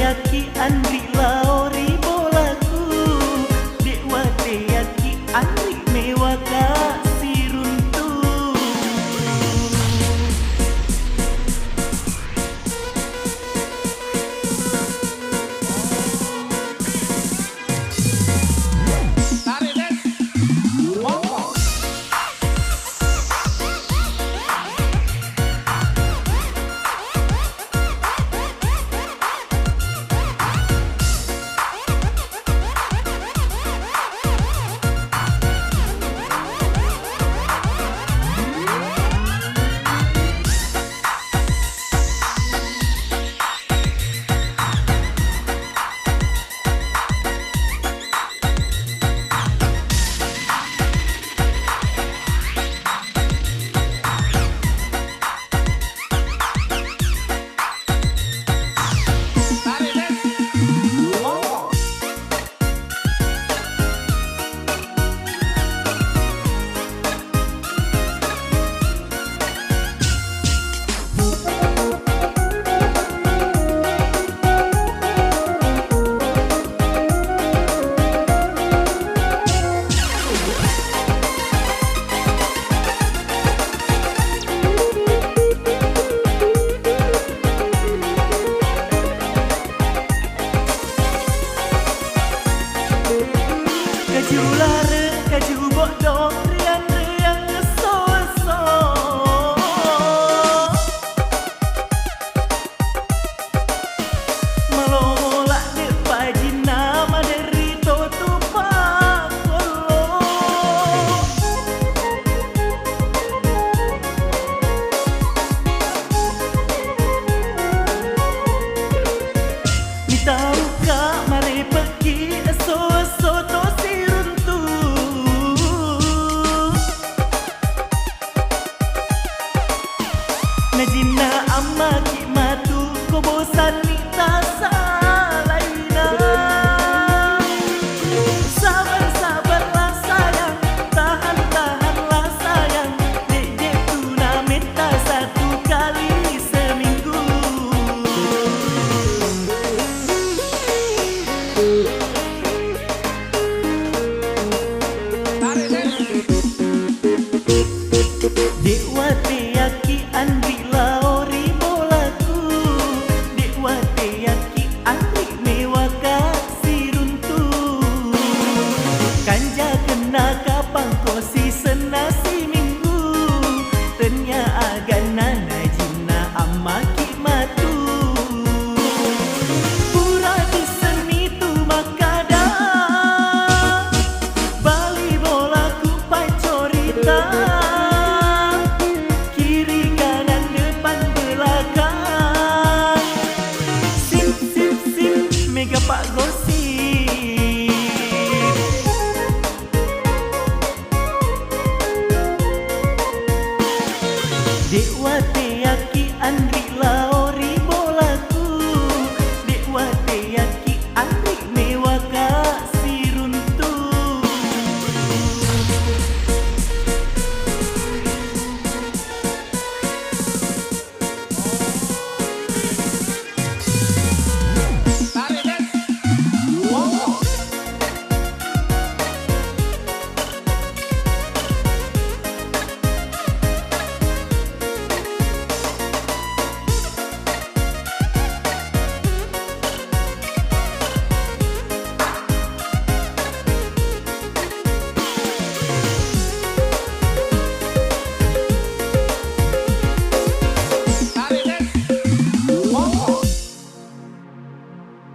yaki Andri laori bolaku, Dewa te yaki Andri mewah kasih runtuh. Kaju lara, kaju bodong, riang-riang ngeso-eso. Malolak dek pajina, maderito tupak kolo. Ni tahu kak mari pergi eso-eso tosi Najina amma ki matu ko bosan ni tasa laina. Sabar-sabarlah sayang, tahan-tahanlah sayang. Dek tuna minta satu kali seminggu. Dewa te yaki Andri laori bolaku, Dewa te yaki Andri mewah kasih runtuh. Kanja kena kapang kosi senasi minggu, Tenya agana najina amma ki matu. Pura di seni tu makada, Bali bolaku pacorita. Mega Pak Gosip. Dewa te yaki Andri